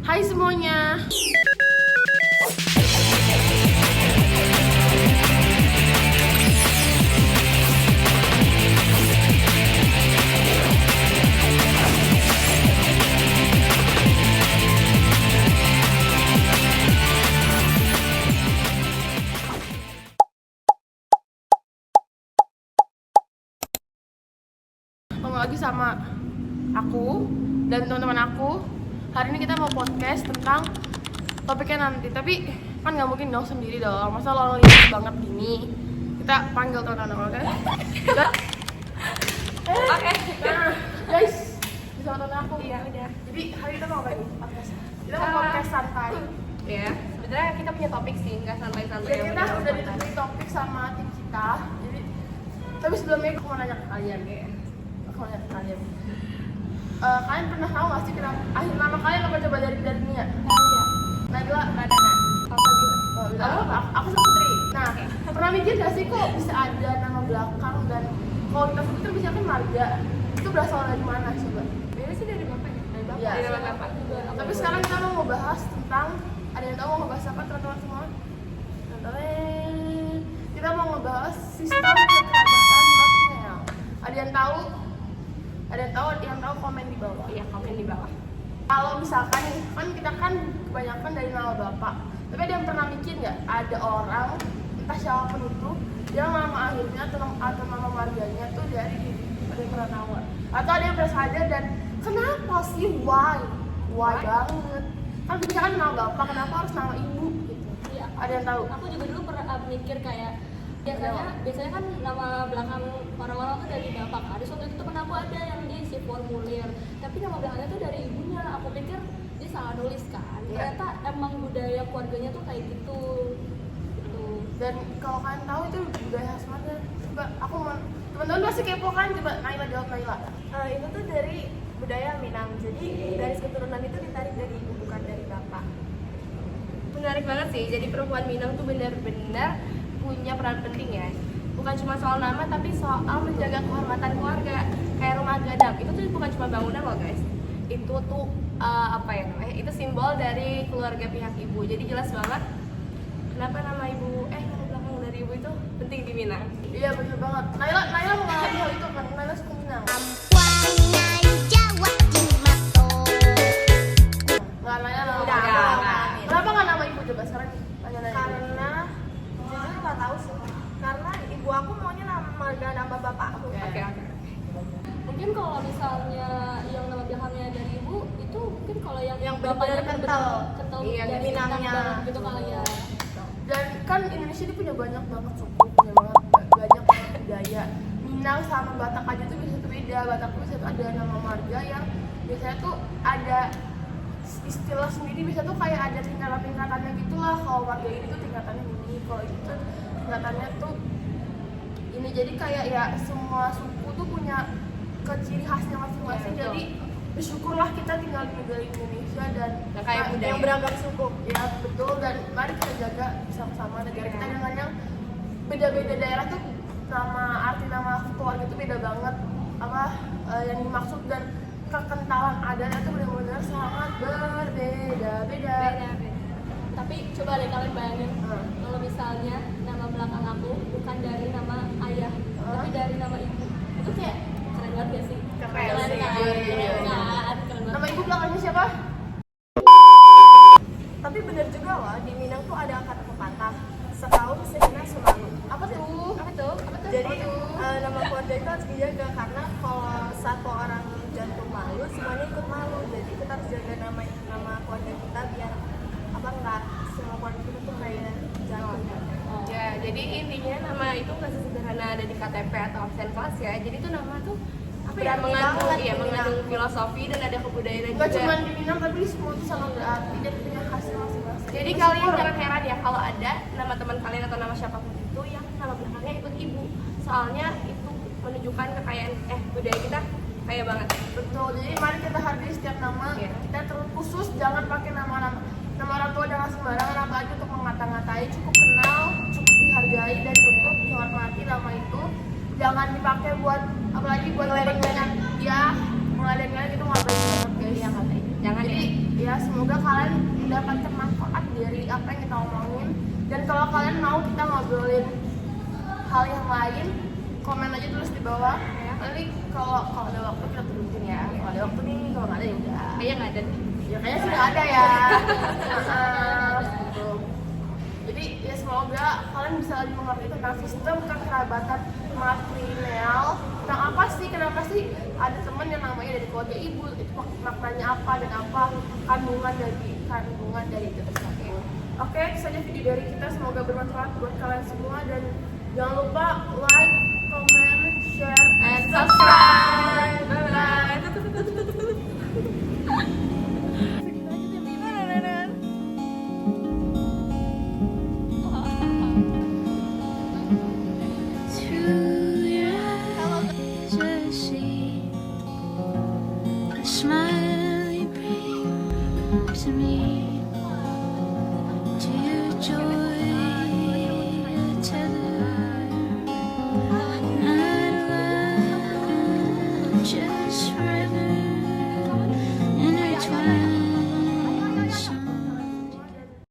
Hai semuanya. Ketemu lagi sama aku dan teman-teman aku. Hari ini kita mau podcast tentang topiknya nanti, tapi kan nggak mungkin dong sendiri dong. Masa lo lihat banget gini. Kita panggil teman-teman, oke? Oke. Nah, guys, bisa teman aku. Iya, udah. Jadi hari ini kita mau ngapain? Podcast. Kita mau podcast santai. Ya, sebenarnya kita punya topik sih, nggak santai-santai. Jadi kita udah diberi topik sama tim kita. Jadi, tapi sebelumnya aku mau nanya ke kalian. Aku mau nanya ke kalian. Kalian pernah tahu nggak sih kenapa akhir nama kalian apa coba dari Nia? Nabila, Radana. Aku sama Putri. Nah, pernah mikir nggak sih kok bisa ada nama belakang dan kalau kita pikir bisa kan marga itu berasal dari mana coba? Ini sih dari bapak ya? Dari bapak. Iya. Dari bapak juga. Tapi sekarang kita mau ngebahas tentang, ada yang tahu mau ngebahas apa teman-teman semua? Kita mau ngebahas sistem kekerabatan matrilineal. Ada yang tahu? Ada yang tahu komen di bawah. Iya, komen di bawah. Kalau misalkan nih, kan kita kan kebanyakan dari nama bapak. Tapi ada yang pernah mikir nggak? Ada orang, entah siapapun itu, dia nama akhirnya atau nama marganya tuh dari ibu. Ada yang pernah tahu? Atau ada yang pernah sadar dan kenapa sih? Why banget? Kan biasanya kan nama bapak, kenapa harus nama ibu? Gitu. Iya. Ada yang tahu? Aku juga dulu pernah mikir kayak biasanya kan nama belakang orang-orang tuh dari bapak. Ada suatu itu temen aku ada yang dia isi formulir, tapi nama belakangnya tuh dari ibunya. Aku pikir dia salah nulis kan. Iya. Ternyata emang budaya keluarganya tuh kayak gitu. Dan kalau kalian tahu itu budaya khas mana? Coba aku mau, teman-teman pasti kepo kan? Coba Naila jawab, Naila. Itu tuh dari budaya Minang. Jadi garis keturunan itu ditarik dari ibu, bukan dari bapak. Menarik banget sih. Jadi perempuan Minang tuh benar-benar punya peran penting ya. Bukan cuma soal nama tapi soal menjaga kehormatan keluarga. Kayak rumah gadang itu tuh bukan cuma bangunan loh guys. Itu tuh apa ya namanya? Itu simbol dari keluarga pihak ibu. Jadi jelas banget kenapa nama belakang dari ibu itu penting di Minang. Iya bener banget. Naila mengalami hal itu kan? Naila suka Minang. Nggak, Naila nama Udah, bapak. aku ngalamin. Kenapa nggak nama ibu coba sekarang? Tanya Karena jujur nggak tahu sih. Karena ibu aku maunya nama bapak aku. Oke. Mungkin kalau misalnya yang nama belakangnya dari ibu itu mungkin kalau yang bapaknya bener-bener kental. iya, dari Minangnya Minangnya. gitu kali ya. Dan kan Indonesia ini punya banyak banget suku, punya banyak banget budaya. Minang sama Batak aja tuh bisa beda. Batak tuh bisa tuh ada nama marga yang biasanya tuh ada istilah sendiri, bisa tuh kayak ada tingkatan-tingkatannya gitulah. Kalau marga ini tuh tingkatannya ini, kalau itu tuh tingkatannya tuh ini. Jadi kayak ya semua suku tuh punya ciri khasnya masing-masing. Ya, jadi bersyukurlah kita tinggal di negara Indonesia dan kayak budaya. yang beragam suku. Ya betul, dan mari kita jaga sama-sama negara kita dengan yang beda-beda daerah tuh arti nama keluarga itu beda banget yang dimaksud dan kekentalan adatnya tuh benar-benar sangat berbeda-beda. Tapi coba deh kalian bayangin kalau misalnya nama belakang aku bukan dari nama ayah, tapi dari nama ibu. Itu kayak keren banget gak sih? Keren kan? sih. Keren banget. Nama ibu belakangnya siapa? Tapi bener juga loh, di Minang tuh ada kata pepatah setahun sehina semalu. Apa tuh? Jadi nama keluarga itu harus dijaga karena kalau satu orang jantung malu, semuanya ikut malu. Jadi kita harus jaga nama keluarga kita biar enggak semua keluarga kita tuh kayak jantung. Ya, jadi intinya nama itu nggak sesederhana ada di KTP atau absen kelas ya. Jadi itu nama tuh mengandung filosofi dan ada kebudayaan Nggak juga. cuma di Minang tapi di semua tuh sangat berarti dan punya khasnya masing-masing. Jadi kalian jangan heran ya kalau ada nama teman kalian atau nama siapapun itu yang nama belakangnya ikut ibu. Soalnya itu menunjukkan kekayaan budaya kita kaya banget. Betul, jadi mari kita hargai setiap nama. Iya. Kita terkhusus jangan pakai nama orang tua dengan sembarangan, apalagi untuk mengata-ngatai. Cukup kenal, cukup dihargai dan cukup dihormati nama itu. Jangan dipakai buat apalagi buat ngeledek-ngeledekan. Ya, ngeledek-ngeledekan itu nggak baik banget guys. Iya, katanya. Jangan Jadi ya semoga kalian mendapatkan manfaat dari apa yang kita omongin. Dan kalau kalian mau kita ngobrolin hal yang lain, komen aja tulis di bawah. Nanti kalau ada waktu kita turutin ya. Kalau ada waktu nih, kalau nggak ada ya udah. Kayaknya nggak ada. Ya kayaknya sih nggak ada ya. Gitu. Jadi ya semoga kalian bisa lebih mengerti tentang sistem kekerabatan matrilineal. Tentang apa sih, kenapa sih ada teman yang namanya dari keluarga ibu, itu maknanya apa dan apa kandungan dari itu tersebut. Oke, itu saja video dari kita. Semoga bermanfaat buat kalian semua dan jangan lupa like, comment, share, And subscribe. Bye. Through your eyes I see the smile you bring to me, to your joy.